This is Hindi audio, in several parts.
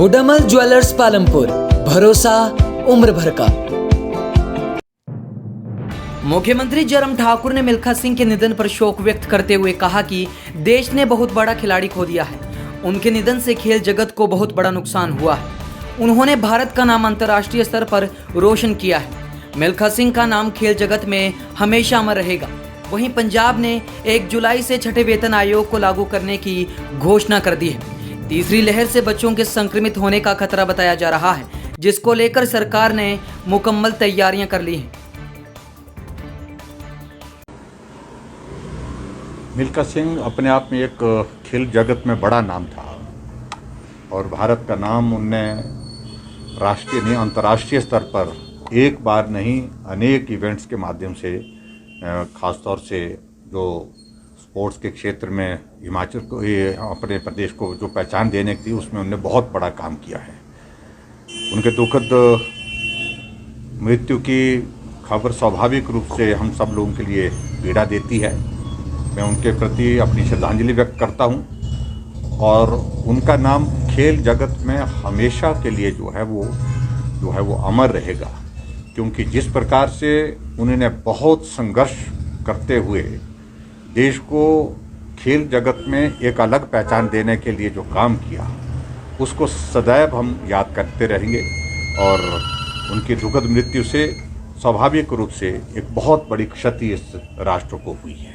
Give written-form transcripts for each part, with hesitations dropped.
बुडामल ज्वेलर्स पालमपुर, भरोसा उम्र भर का। मुख्यमंत्री जयराम ठाकुर ने मिल्खा सिंह के निधन पर शोक व्यक्त करते हुए कहा कि देश ने बहुत बड़ा खिलाड़ी खो दिया है। उनके निधन से खेल जगत को बहुत बड़ा नुकसान हुआ है। उन्होंने भारत का नाम अंतर्राष्ट्रीय स्तर पर रोशन किया है। मिल्खा सिंह का नाम खेल जगत में हमेशा अमर रहेगा। वहीं पंजाब ने 1 जुलाई से छठे वेतन आयोग को लागू करने की घोषणा कर दी है। तीसरी लहर से बच्चों के संक्रमित होने का खतरा बताया जा रहा है, जिसको लेकर सरकार ने मुकम्मल तैयारियां कर ली हैं। मिल्खा सिंह अपने आप में एक खेल जगत में बड़ा नाम था और भारत का नाम उनने राष्ट्रीय नहीं अंतर्राष्ट्रीय स्तर पर एक बार नहीं अनेक इवेंट्स के माध्यम से ख़ास तौर से जो स्पोर्ट्स के क्षेत्र में हिमाचल को अपने प्रदेश को जो पहचान देने की थी उसमें उन्होंने बहुत बड़ा काम किया है। उनके दुखद मृत्यु की खबर स्वाभाविक रूप से हम सब लोगों के लिए पीड़ा देती है। मैं उनके प्रति अपनी श्रद्धांजलि व्यक्त करता हूं और उनका नाम खेल जगत में हमेशा के लिए जो है वो अमर रहेगा, क्योंकि जिस प्रकार से उन्होंने बहुत संघर्ष करते हुए देश को खेल जगत में एक अलग पहचान देने के लिए जो काम किया उसको सदैव हम याद करते रहेंगे और उनकी दुखद मृत्यु से स्वाभाविक रूप से एक बहुत बड़ी क्षति इस राष्ट्र को हुई है।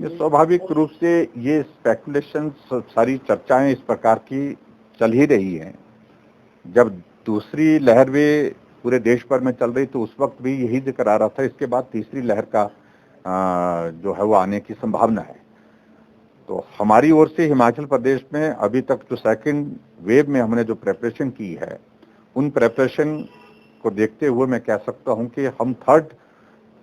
ये स्वाभाविक रूप से ये स्पेकुलेशन सारी चर्चाएं इस प्रकार की चल ही रही हैं। जब दूसरी लहर भी पूरे देश भर में चल रही तो उस वक्त भी यही जिक्र आ रहा था। इसके बाद तीसरी लहर का जो है वो आने की संभावना है। तो हमारी ओर से हिमाचल प्रदेश में अभी तक जो सेकंड वेव में हमने जो प्रेपरेशन की है उन प्रेपरेशन को देखते हुए मैं कह सकता हूं कि हम थर्ड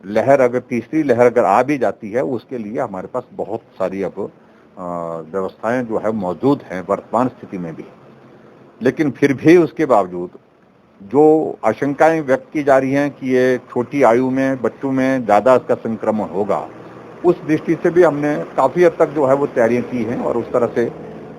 लहर अगर तीसरी लहर अगर आ भी जाती है उसके लिए हमारे पास बहुत सारी अब व्यवस्थाएं जो है मौजूद हैं वर्तमान स्थिति में भी। लेकिन फिर भी उसके बावजूद जो आशंकाएं व्यक्त की जा रही हैं कि ये छोटी आयु में बच्चों में ज़्यादा इसका संक्रमण होगा, उस दृष्टि से भी हमने काफ़ी हद तक जो है वो तैयारियां की हैं और उस तरह से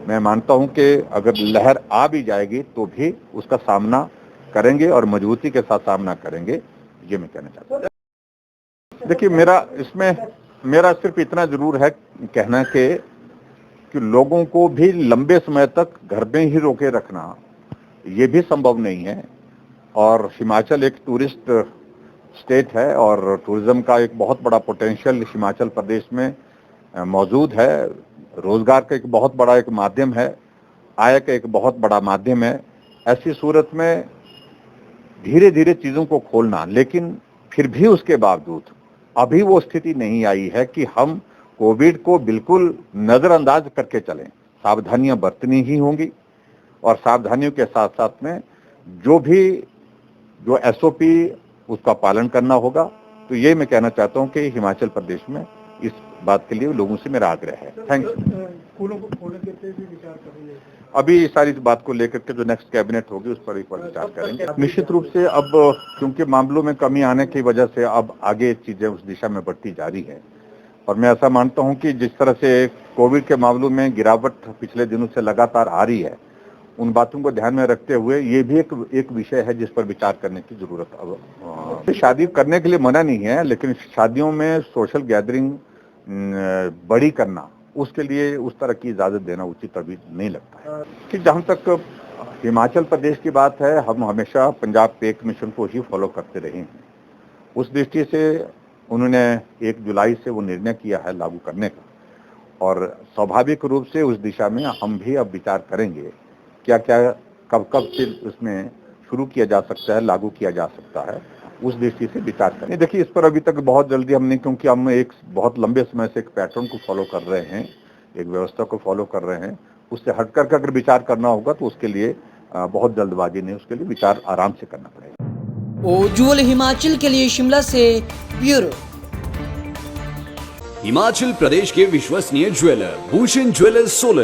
मैं मानता हूं कि अगर लहर आ भी जाएगी तो भी उसका सामना करेंगे और मजबूती के साथ सामना करेंगे, ये मैं कहना चाहता हूँ। देखिए मेरा सिर्फ इतना जरूर है कहना कि लोगों को भी लंबे समय तक घर में ही रोके रखना ये भी संभव नहीं है और हिमाचल एक टूरिस्ट स्टेट है और टूरिज्म का एक बहुत बड़ा पोटेंशियल हिमाचल प्रदेश में मौजूद है। रोजगार का एक बहुत बड़ा एक माध्यम है, आय का एक बहुत बड़ा माध्यम है। ऐसी सूरत में धीरे धीरे चीजों को खोलना, लेकिन फिर भी उसके बावजूद अभी वो स्थिति नहीं आई है कि हम कोविड को बिल्कुल नजरअंदाज करके चलें। सावधानियां बरतनी ही होंगी और सावधानियों के साथ साथ में जो एसओपी उसका पालन करना होगा। तो ये मैं कहना चाहता हूं कि हिमाचल प्रदेश में इस बात के लिए लोगों से मेरा आग्रह है। थैंक्स। स्कूलों को खोलने के लिए भी विचार कर रही है अभी इस सारी बात को लेकर के जो नेक्स्ट कैबिनेट होगी उस पर एक बार विचार करेंगे। निश्चित रूप से अब क्योंकि मामलों में कमी आने की वजह से अब आगे चीजें उस दिशा में बढ़ती जा रही है और मैं ऐसा मानता हूं कि जिस तरह से कोविड के मामलों में गिरावट पिछले दिनों से लगातार आ रही है, उन बातों को ध्यान में रखते हुए ये भी एक विषय है जिस पर विचार करने की जरूरत अब। शादी करने के लिए मना नहीं है, लेकिन शादियों में सोशल गैदरिंग बड़ी करना उसके लिए उस तरह की इजाजत देना उचित अभी नहीं लगता है। कि जहां तक हिमाचल प्रदेश की बात है, हम हमेशा पंजाब पे एक मिशन को ही फॉलो करते रहे हैं। उस दृष्टि से उन्होंने 1 जुलाई से वो निर्णय किया है लागू करने का और स्वाभाविक रूप से उस दिशा में हम भी अब विचार करेंगे क्या क्या कब से उसमें शुरू किया जा सकता है, लागू किया जा सकता है, उस दृष्टि से विचार करें। देखिए इस पर अभी तक बहुत जल्दी हमने, क्योंकि हम एक बहुत लंबे समय से एक पैटर्न को फॉलो कर रहे हैं, एक व्यवस्था को फॉलो कर रहे हैं, उससे हटकर अगर विचार करना होगा तो उसके लिए बहुत जल्दबाजी नहीं, उसके लिए विचार आराम से करना पड़ेगा। उज्ज्वल हिमाचल के लिए शिमला से ब्यूरो। हिमाचल प्रदेश के विश्वसनीय ज्वेलर भूषण ज्वेलर्स सोलन।